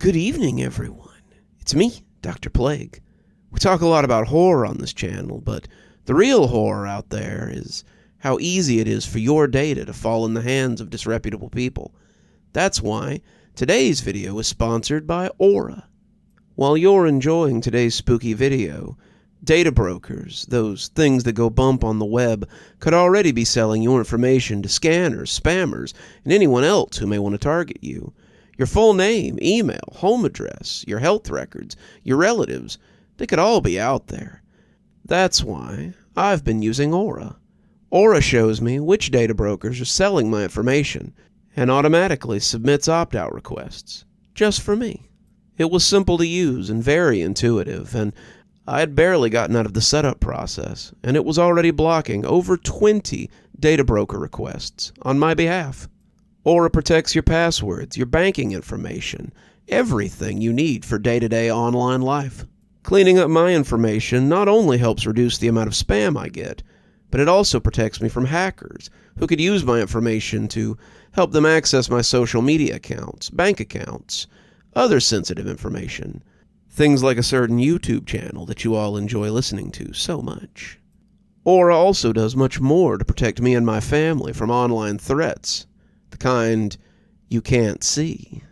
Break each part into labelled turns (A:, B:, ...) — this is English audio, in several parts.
A: Good evening, everyone. It's me, Dr. Plague. We talk a lot about horror on this channel, but the real horror out there is how easy it is for your data to fall in the hands of disreputable people. That's why today's video is sponsored by Aura. While you're enjoying today's spooky video, data brokers, those things that go bump on the web, could already be selling your information to scanners, spammers, and anyone else who may want to target you. Your full name, email, home address, your health records, your relatives, they could all be out there. That's why I've been using Aura. Aura shows me which data brokers are selling my information and automatically submits opt-out requests, just for me. It was simple to use and very intuitive, and I had barely gotten out of the setup process, and it was already blocking over 20 data broker requests on my behalf. Aura protects your passwords, your banking information, everything you need for day-to-day online life. Cleaning up my information not only helps reduce the amount of spam I get, but it also protects me from hackers who could use my information to help them access my social media accounts, bank accounts, other sensitive information. Things like a certain YouTube channel that you all enjoy listening to so much. Aura also does much more to protect me and my family from online threats, the kind you can't see.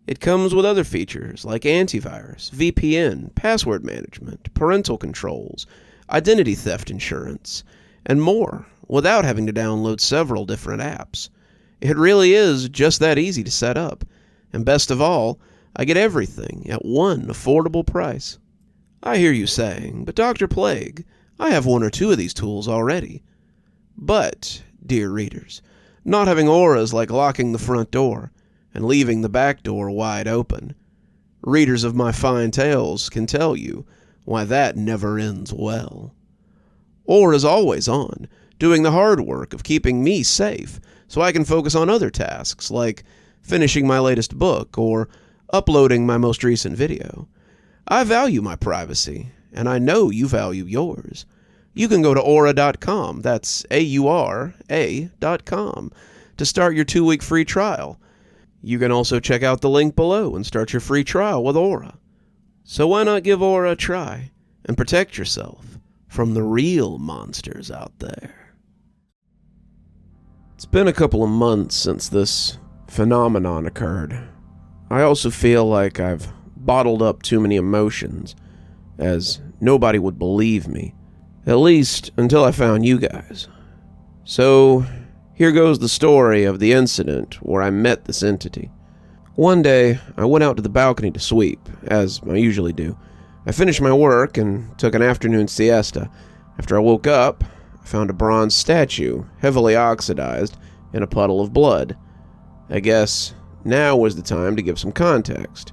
A: It comes with other features like antivirus, VPN, password management, parental controls, identity theft insurance, and more, without having to download several different apps. It really is just that easy to set up, and best of all, I get everything at one affordable price. I hear you saying, but Dr. Plague, I have one or two of these tools already. But, dear readers, not having Aura is like locking the front door and leaving the back door wide open. Readers of my fine tales can tell you why that never ends well. Aura is always on, doing the hard work of keeping me safe so I can focus on other tasks like finishing my latest book or uploading my most recent video. I value my privacy, and I know you value yours. You can go to Aura.com, that's AURA.com, to start your 2-week free trial. You can also check out the link below and start your free trial with Aura. So why not give Aura a try and protect yourself from the real monsters out there? It's been a couple of months since this phenomenon occurred. I also feel like I've bottled up too many emotions, as nobody would believe me. At least until I found you guys. So, here goes the story of the incident where I met this entity. One day, I went out to the balcony to sweep, as I usually do. I finished my work and took an afternoon siesta. After I woke up, I found a bronze statue, heavily oxidized, in a puddle of blood. I guess now was the time to give some context.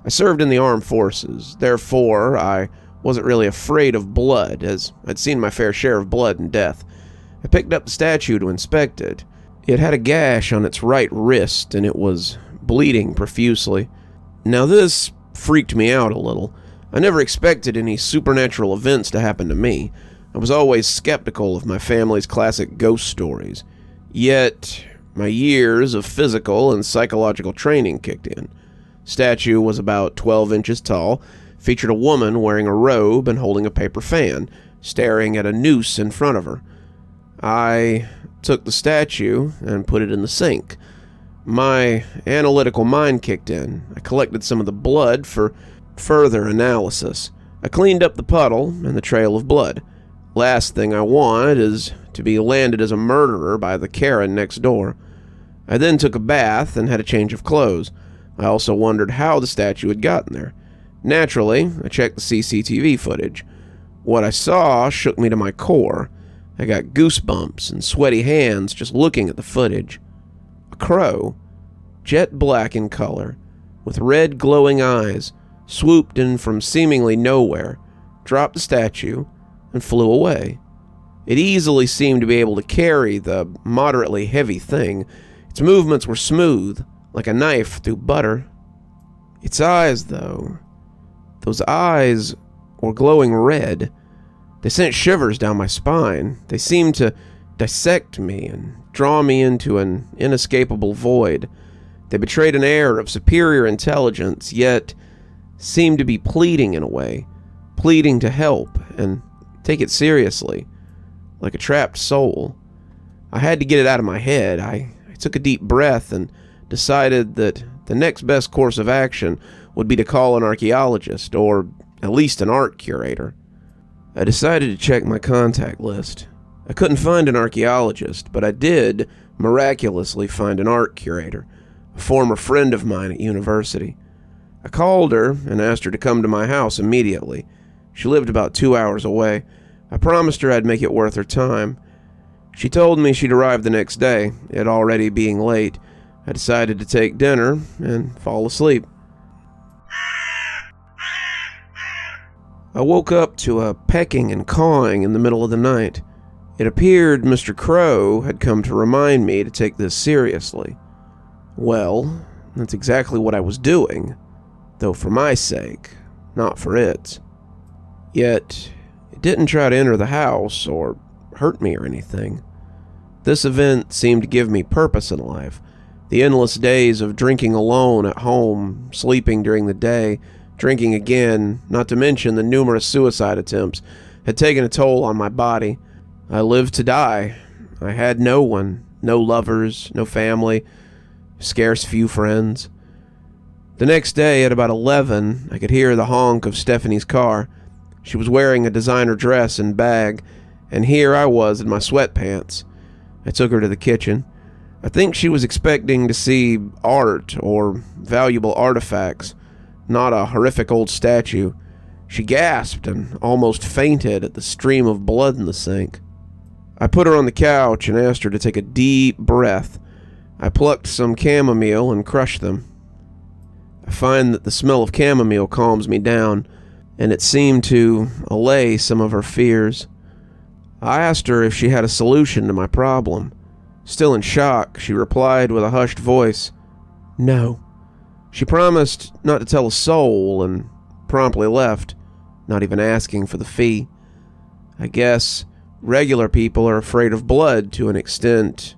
A: I served in the armed forces, therefore I wasn't really afraid of blood, as I'd seen my fair share of blood and death. I picked up the statue to inspect it. It had a gash on its right wrist, and it was bleeding profusely. Now this freaked me out a little. I never expected any supernatural events to happen to me. I was always skeptical of my family's classic ghost stories. Yet, my years of physical and psychological training kicked in. Statue was about 12 inches tall, featured a woman wearing a robe and holding a paper fan, staring at a noose in front of her. I took the statue and put it in the sink. My analytical mind kicked in. I collected some of the blood for further analysis. I cleaned up the puddle and the trail of blood. Last thing I want is to be landed as a murderer by the Karen next door. I then took a bath and had a change of clothes. I also wondered how the statue had gotten there. Naturally, I checked the CCTV footage. What I saw shook me to my core. I got goosebumps and sweaty hands just looking at the footage. A crow, jet black in color, with red glowing eyes, swooped in from seemingly nowhere, dropped the statue, and flew away. It easily seemed to be able to carry the moderately heavy thing. Its movements were smooth, like a knife through butter. Its eyes, though, those eyes were glowing red. They sent shivers down my spine. They seemed to dissect me and draw me into an inescapable void. They betrayed an air of superior intelligence, yet seemed to be pleading in a way, pleading to help and take it seriously, like a trapped soul. I had to get it out of my head. I took a deep breath and decided that the next best course of action would be to call an archaeologist, or at least an art curator. I decided to check my contact list. I couldn't find an archaeologist, but I did miraculously find an art curator, a former friend of mine at university. I called her and asked her to come to my house immediately. She lived about 2 hours away. I promised her I'd make it worth her time. She told me she'd arrive the next day. It already being late, I decided to take dinner and fall asleep. I woke up to a pecking and cawing in the middle of the night. It appeared Mr. Crow had come to remind me to take this seriously. Well, that's exactly what I was doing, though for my sake, not for its. Yet, it didn't try to enter the house or hurt me or anything. This event seemed to give me purpose in life. The endless days of drinking alone at home, sleeping during the day, drinking again, not to mention the numerous suicide attempts, had taken a toll on my body. I lived to die. I had no one, no lovers, no family, scarce few friends. The next day at about 11, I could hear the honk of Stephanie's car. She was wearing a designer dress and bag, and here I was in my sweatpants. I took her to the kitchen. I think she was expecting to see art or valuable artifacts, not a horrific old statue. She gasped and almost fainted at the stream of blood in the sink. I put her on the couch and asked her to take a deep breath. I plucked some chamomile and crushed them. I find that the smell of chamomile calms me down, and it seemed to allay some of her fears. I asked her if she had a solution to my problem. Still in shock, she replied with a hushed voice, "No." She promised not to tell a soul and promptly left, not even asking for the fee. I guess regular people are afraid of blood to an extent,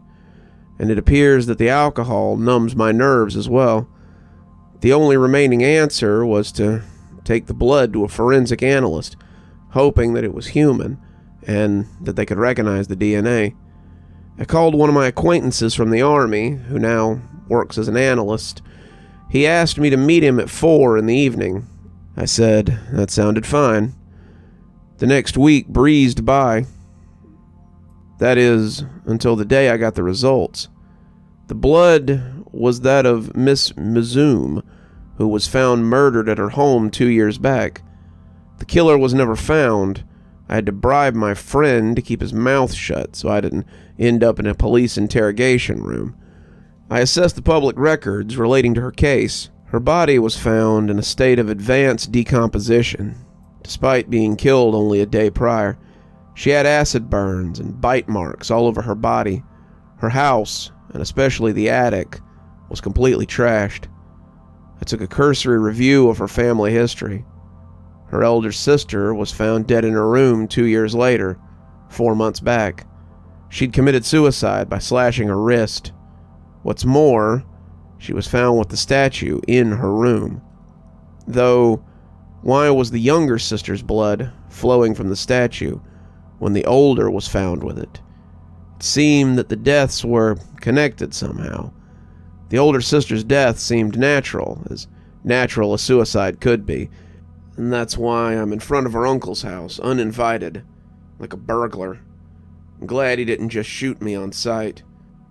A: and it appears that the alcohol numbs my nerves as well. The only remaining answer was to take the blood to a forensic analyst, hoping that it was human and that they could recognize the DNA. I called one of my acquaintances from the Army, who now works as an analyst. He asked me to meet him at 4 in the evening. I said that sounded fine. The next week breezed by. That is, until the day I got the results. The blood was that of Miss Mizoom, who was found murdered at her home 2 years back. The killer was never found. I had to bribe my friend to keep his mouth shut so I didn't end up in a police interrogation room. I assessed the public records relating to her case. Her body was found in a state of advanced decomposition, despite being killed only a day prior. She had acid burns and bite marks all over her body. Her house, and especially the attic, was completely trashed. I took a cursory review of her family history. Her elder sister was found dead in her room 2 years later, 4 months back. She'd committed suicide by slashing her wrist. What's more, she was found with the statue in her room. Though, why was the younger sister's blood flowing from the statue when the older was found with it? It seemed that the deaths were connected somehow. The older sister's death seemed natural as suicide could be, and that's why I'm in front of her uncle's house, uninvited, like a burglar. I'm glad he didn't just shoot me on sight.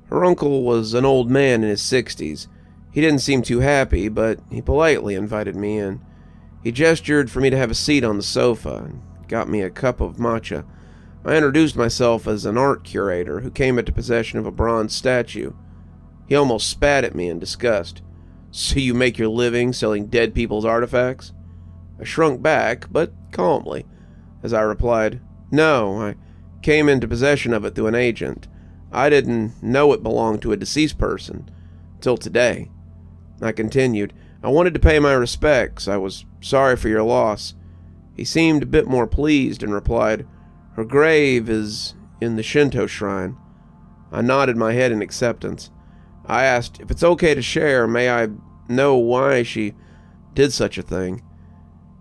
A: Her uncle was an old man in his 60s. He didn't seem too happy, but he politely invited me in. He gestured for me to have a seat on the sofa and got me a cup of matcha. I introduced myself as an art curator who came into possession of a bronze statue. He almost spat at me in disgust. "So you make your living selling dead people's artifacts?" I shrunk back, but calmly, as I replied, "No, I came into possession of it through an agent. I didn't know it belonged to a deceased person, till today." I continued, "I wanted to pay my respects. I was sorry for your loss." He seemed a bit more pleased and replied, "Her grave is in the Shinto shrine." I nodded my head in acceptance. I asked if it's okay to share, may I know why she did such a thing.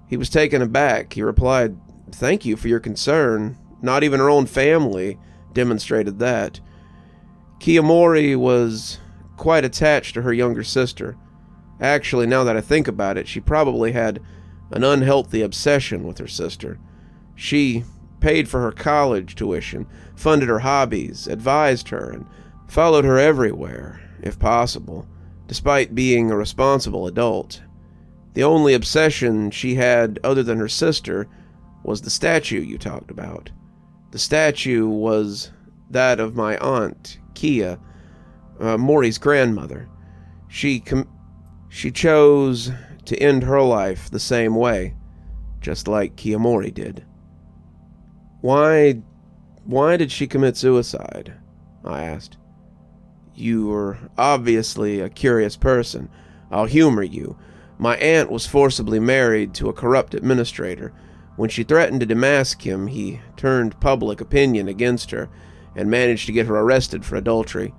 A: He was taken aback. He replied, "Thank you for your concern. Not even her own family demonstrated that. Kiyomori was quite attached to her younger sister. Actually, now that I think about it, she probably had an unhealthy obsession with her sister. She paid for her college tuition, funded her hobbies, advised her, and followed her everywhere, if possible, despite being a responsible adult. The only obsession she had other than her sister was the statue you talked about. The statue was that of my aunt, Kia, Mori's grandmother. She chose to end her life the same way, just like Kiyomori did." Why did she commit suicide?" I asked. "You're obviously a curious person. I'll humor you. My aunt was forcibly married to a corrupt administrator. When she threatened to demask him, he turned public opinion against her and managed to get her arrested for adultery.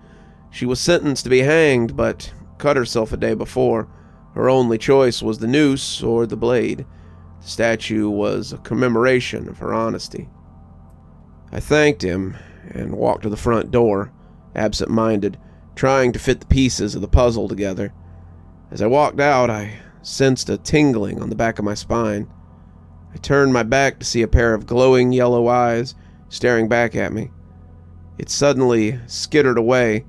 A: She was sentenced to be hanged, but cut herself a day before. Her only choice was the noose or the blade. The statue was a commemoration of her honesty." I thanked him and walked to the front door, absent-minded, trying to fit the pieces of the puzzle together. As I walked out, I sensed a tingling on the back of my spine. I turned my back to see a pair of glowing yellow eyes staring back at me. It suddenly skittered away,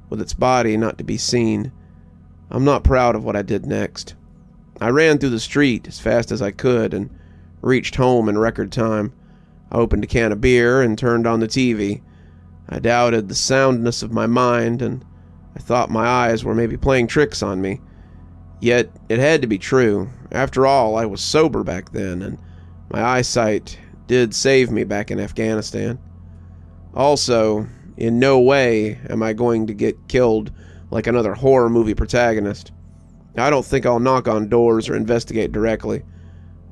A: with its body not to be seen. I'm not proud of what I did next. I ran through the street as fast as I could and reached home in record time. I opened a can of beer and turned on the TV. I doubted the soundness of my mind, and I thought my eyes were maybe playing tricks on me. Yet it had to be true. After all, I was sober back then, and my eyesight did save me back in Afghanistan. Also, in no way am I going to get killed like another horror movie protagonist. I don't think I'll knock on doors or investigate directly.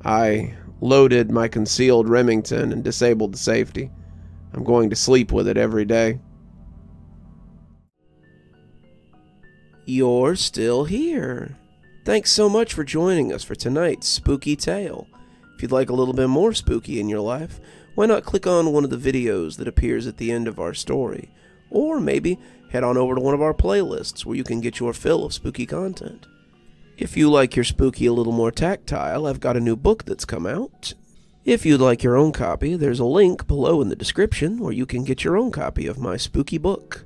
A: I loaded my concealed Remington and disabled the safety. I'm going to sleep with it every day. You're still here. Thanks so much for joining us for tonight's spooky tale. If you'd like a little bit more spooky in your life, why not click on one of the videos that appears at the end of our story? Or maybe head on over to one of our playlists where you can get your fill of spooky content. If you like your spooky a little more tactile, I've got a new book that's come out. If you'd like your own copy, there's a link below in the description where you can get your own copy of my spooky book.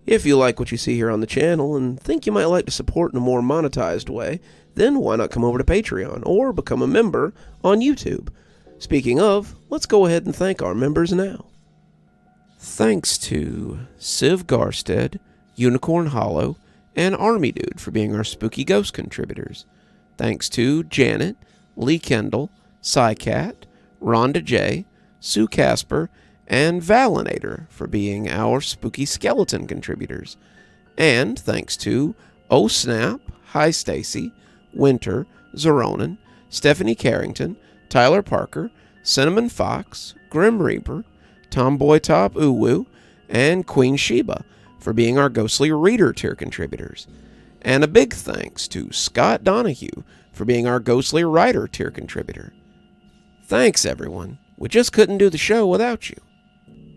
A: If you like what you see here on the channel and think you might like to support in a more monetized way, then why not come over to Patreon or become a member on YouTube? Speaking of, let's go ahead and thank our members now. Thanks to Civ Garstad, Unicorn Hollow, and Army Dude for being our Spooky Ghost contributors. Thanks to Janet, Lee Kendall, Saikat, Ronda J, Sue Casper, and Valinator for being our Spooky Skeleton contributors. And thanks to Oh Snap, Hi Stacy, Winter, Xaronan, Stephanie Carrington, Tyler Parker, Cinnamon Fox, Grim Reaper, TomBoiTopUwU, and Queen Sheebah for being our Ghostly Reader tier contributors. And a big thanks to Scott Donahue for being our Ghostly Writer tier contributor. Thanks, everyone. We just couldn't do the show without you.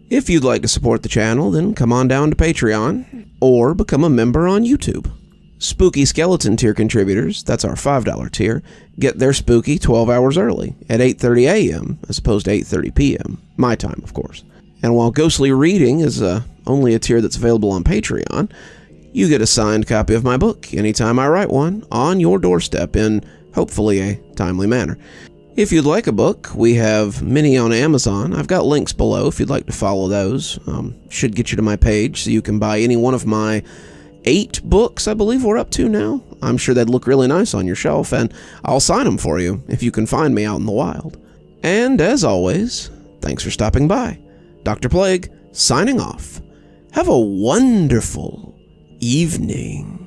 A: If you'd like to support the channel, then come on down to Patreon or become a member on YouTube. Spooky Skeleton tier contributors, that's our $5 tier, get their spooky 12 hours early at 8:30 a.m. as opposed to 8:30 p.m. My time, of course. And while Ghostly Reading is only a tier that's available on Patreon, you get a signed copy of my book anytime I write one on your doorstep in, hopefully, a timely manner. If you'd like a book, we have many on Amazon. I've got links below if you'd like to follow those. Should get you to my page so you can buy any one of my 8 books I believe we're up to now. I'm sure they'd look really nice on your shelf, and I'll sign them for you if you can find me out in the wild. And as always, thanks for stopping by. Dr. Plague, signing off. Have a wonderful evening.